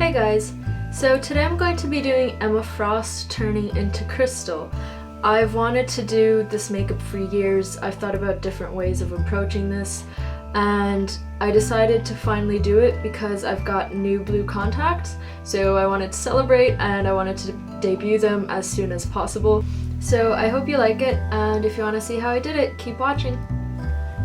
Hey guys, so today I'm going to be doing Emma Frost turning into Crystal. I've wanted to do this makeup for years. I've thought about different ways of approaching this, and I decided to finally do it because I've got new blue contacts, so I wanted to celebrate and I wanted to debut them as soon as possible. So I hope you like it, and if you want to see how I did it, keep watching.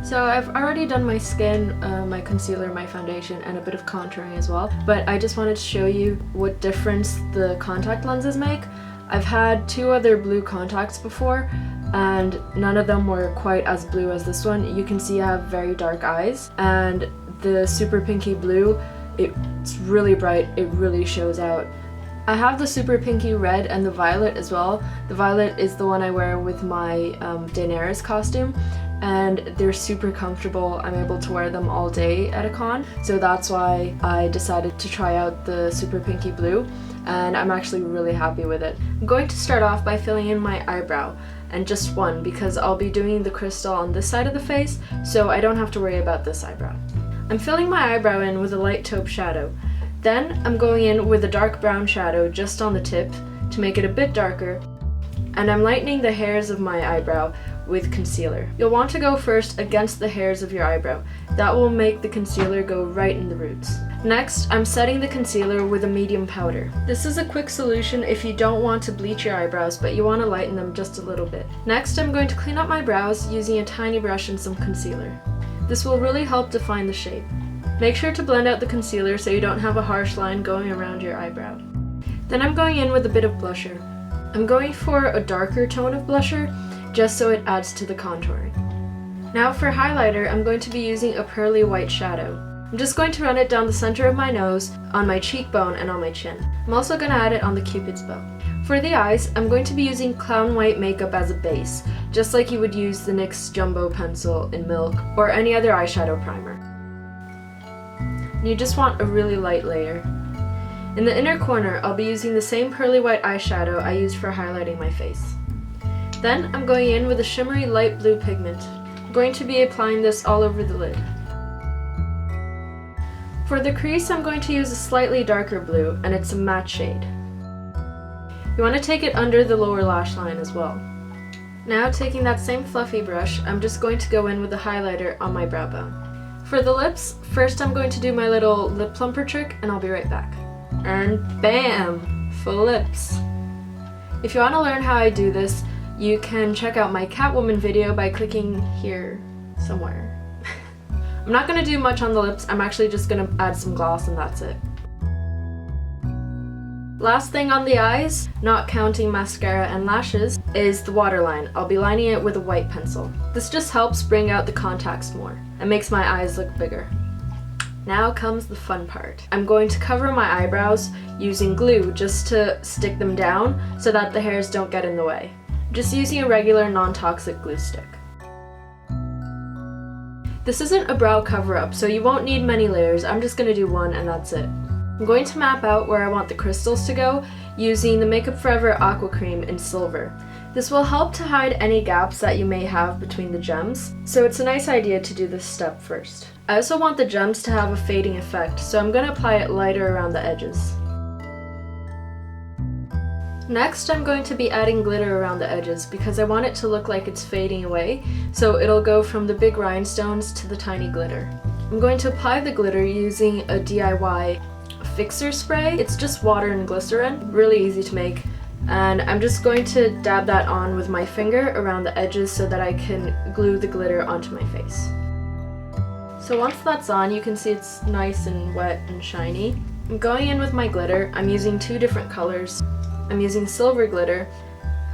So I've already done my skin, my concealer, my foundation, and a bit of contouring as well, but I just wanted to show you what difference the contact lenses make. I've had two other blue contacts before, and none of them were quite as blue as this one. You can see I have very dark eyes, and the super pinky blue, it's really bright, it really shows out. I have the super pinky red and the violet as well. The violet is the one I wear with my Daenerys costume, and they're super comfortable. I'm able to wear them all day at a con, so that's why I decided to try out the super pinky blue, and I'm actually really happy with it. I'm going to start off by filling in my eyebrow, and just one, because I'll be doing the crystal on this side of the face, so I don't have to worry about this eyebrow. I'm filling my eyebrow in with a light taupe shadow. Then I'm going in with a dark brown shadow just on the tip to make it a bit darker, and I'm lightening the hairs of my eyebrow with concealer. You'll want to go first against the hairs of your eyebrow. That will make the concealer go right in the roots. Next, I'm setting the concealer with a medium powder. This is a quick solution if you don't want to bleach your eyebrows, but you want to lighten them just a little bit. Next, I'm going to clean up my brows using a tiny brush and some concealer. This will really help define the shape. Make sure to blend out the concealer so you don't have a harsh line going around your eyebrow. Then I'm going in with a bit of blusher. I'm going for a darker tone of blusher, just so it adds to the contouring. Now for highlighter, I'm going to be using a pearly white shadow. I'm just going to run it down the center of my nose, on my cheekbone, and on my chin. I'm also going to add it on the cupid's bow. For the eyes, I'm going to be using Clown White makeup as a base, just like you would use the NYX Jumbo Pencil in Milk or any other eyeshadow primer. And you just want a really light layer. In the inner corner, I'll be using the same pearly white eyeshadow I used for highlighting my face. Then I'm going in with a shimmery light blue pigment. I'm going to be applying this all over the lid. For the crease, I'm going to use a slightly darker blue, and it's a matte shade. You want to take it under the lower lash line as well. Now, taking that same fluffy brush, I'm just going to go in with a highlighter on my brow bone. For the lips, first I'm going to do my little lip plumper trick, and I'll be right back. And bam! Full lips! If you want to learn how I do this, you can check out my Catwoman video by clicking here somewhere. I'm not going to do much on the lips, I'm actually just going to add some gloss and that's it. Last thing on the eyes, not counting mascara and lashes, is the waterline. I'll be lining it with a white pencil. This just helps bring out the contacts more and makes my eyes look bigger. Now comes the fun part. I'm going to cover my eyebrows using glue just to stick them down so that the hairs don't get in the way. Just using a regular non-toxic glue stick. This isn't a brow cover-up, so you won't need many layers. I'm just going to do one and that's it. I'm going to map out where I want the crystals to go using the Makeup Forever Aqua Cream in Silver. This will help to hide any gaps that you may have between the gems, so it's a nice idea to do this step first. I also want the gems to have a fading effect, so I'm going to apply it lighter around the edges. Next, I'm going to be adding glitter around the edges because I want it to look like it's fading away, so it'll go from the big rhinestones to the tiny glitter. I'm going to apply the glitter using a DIY fixer spray. It's just water and glycerin, really easy to make, and I'm just going to dab that on with my finger around the edges so that I can glue the glitter onto my face. So once that's on, you can see it's nice and wet and shiny. I'm going in with my glitter. I'm using two different colors. I'm using silver glitter,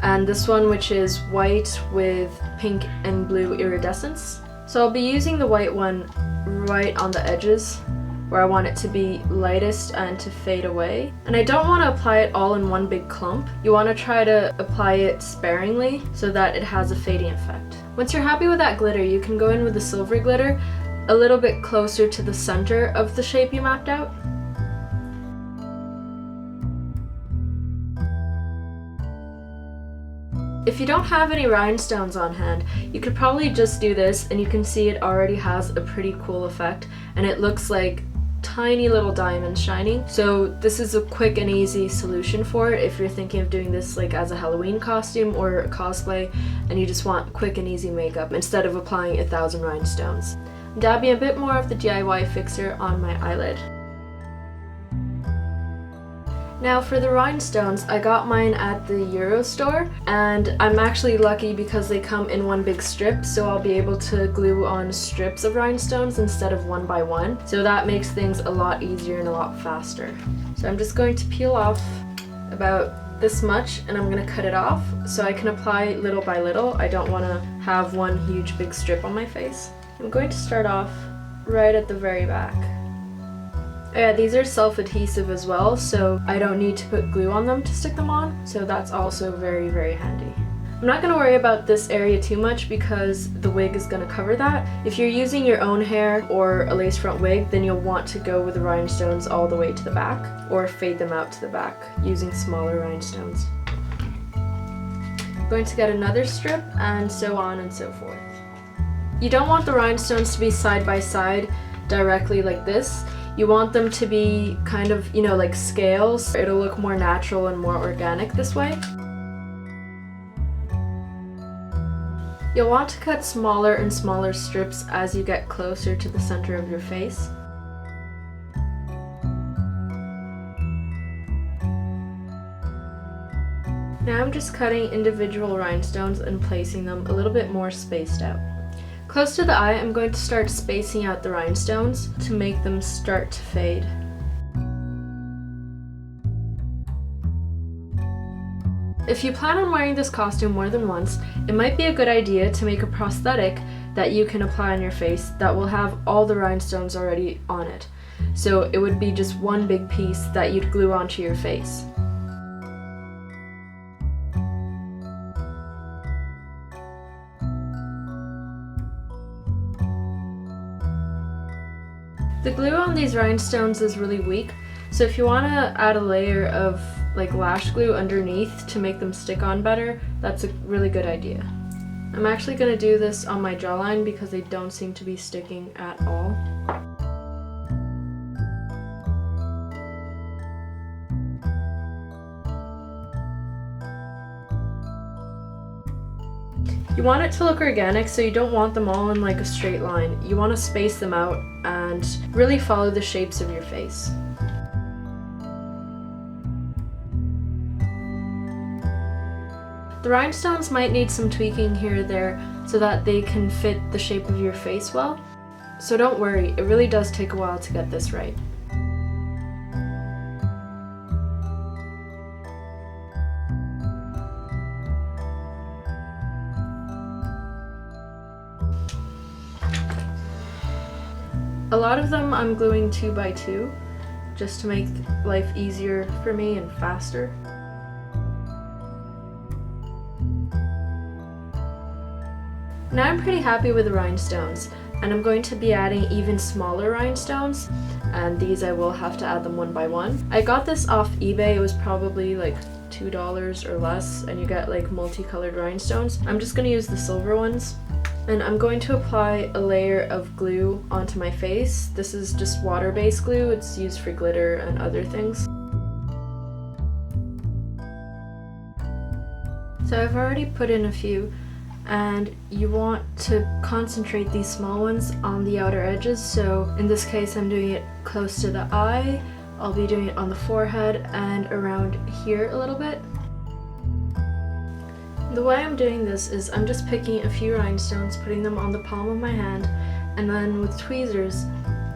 and this one which is white with pink and blue iridescence. So I'll be using the white one right on the edges where I want it to be lightest and to fade away. And I don't want to apply it all in one big clump. You want to try to apply it sparingly so that it has a fading effect. Once you're happy with that glitter, you can go in with the silver glitter a little bit closer to the center of the shape you mapped out. If you don't have any rhinestones on hand, you could probably just do this and you can see it already has a pretty cool effect and it looks like tiny little diamonds shining. So this is a quick and easy solution for it if you're thinking of doing this like as a Halloween costume or a cosplay and you just want quick and easy makeup instead of applying 1,000 rhinestones. I'm dabbing a bit more of the DIY fixer on my eyelid. Now for the rhinestones, I got mine at the Euro store, and I'm actually lucky because they come in one big strip, so I'll be able to glue on strips of rhinestones instead of one by one. So that makes things a lot easier and a lot faster. So I'm just going to peel off about this much and I'm going to cut it off so I can apply little by little. I don't want to have one huge big strip on my face. I'm going to start off right at the very back. Yeah, these are self-adhesive as well, so I don't need to put glue on them to stick them on, so that's also very, very handy. I'm not going to worry about this area too much because the wig is going to cover that. If you're using your own hair or a lace front wig, then you'll want to go with the rhinestones all the way to the back, or fade them out to the back using smaller rhinestones. I'm going to get another strip, and so on and so forth. You don't want the rhinestones to be side by side directly like this. You want them to be kind of, you know, like scales. It'll look more natural and more organic this way. You'll want to cut smaller and smaller strips as you get closer to the center of your face. Now I'm just cutting individual rhinestones and placing them a little bit more spaced out. Close to the eye, I'm going to start spacing out the rhinestones to make them start to fade. If you plan on wearing this costume more than once, it might be a good idea to make a prosthetic that you can apply on your face that will have all the rhinestones already on it. So it would be just one big piece that you'd glue onto your face. The glue on these rhinestones is really weak, so if you want to add a layer of like lash glue underneath to make them stick on better, that's a really good idea. I'm actually going to do this on my jawline because they don't seem to be sticking at all. You want it to look organic, so you don't want them all in like a straight line. You want to space them out and really follow the shapes of your face. The rhinestones might need some tweaking here or there so that they can fit the shape of your face well. So don't worry, it really does take a while to get this right. A lot of them I'm gluing 2 by 2 just to make life easier for me and faster. Now I'm pretty happy with the rhinestones, and I'm going to be adding even smaller rhinestones, and these I will have to add them one by one. I got this off eBay. It was probably like $2 or less, and you get like multicolored rhinestones. I'm just going to use the silver ones. And I'm going to apply a layer of glue onto my face. This is just water-based glue. It's used for glitter and other things. So I've already put in a few, and you want to concentrate these small ones on the outer edges. So in this case, I'm doing it close to the eye. I'll be doing it on the forehead and around here a little bit. The way I'm doing this is I'm just picking a few rhinestones, putting them on the palm of my hand, and then with tweezers,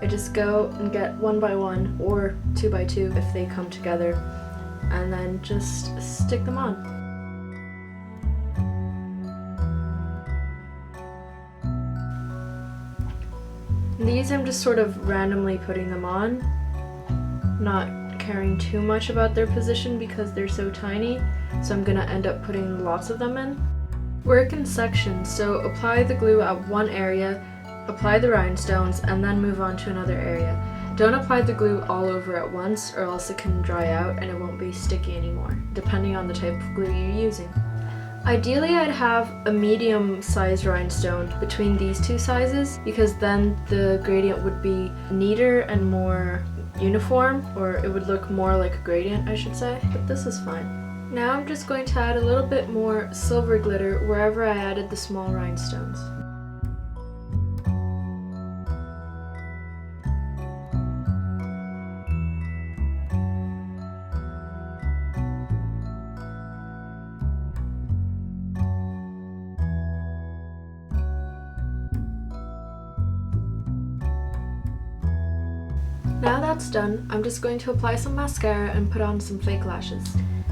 I just go and get 1 by 1 or 2 by 2 if they come together, and then just stick them on. These I'm just sort of randomly putting them on, not caring too much about their position because they're so tiny, so I'm gonna end up putting lots of them in. Work in sections, so apply the glue at one area, apply the rhinestones, and then move on to another area. Don't apply the glue all over at once or else it can dry out and it won't be sticky anymore, depending on the type of glue you're using. Ideally, I'd have a medium size rhinestone between these two sizes because then the gradient would be neater and more uniform, or it would look more like a gradient, I should say, but this is fine. Now I'm just going to add a little bit more silver glitter wherever I added the small rhinestones. Now that's done, I'm just going to apply some mascara and put on some fake lashes.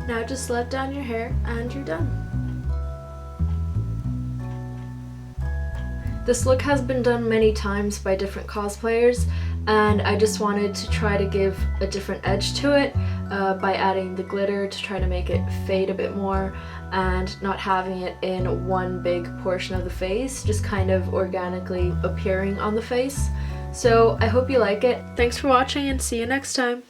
Now just let down your hair and you're done. This look has been done many times by different cosplayers, and I just wanted to try to give a different edge to it by adding the glitter to try to make it fade a bit more and not having it in one big portion of the face, just kind of organically appearing on the face. So I hope you like it. Thanks for watching and see you next time.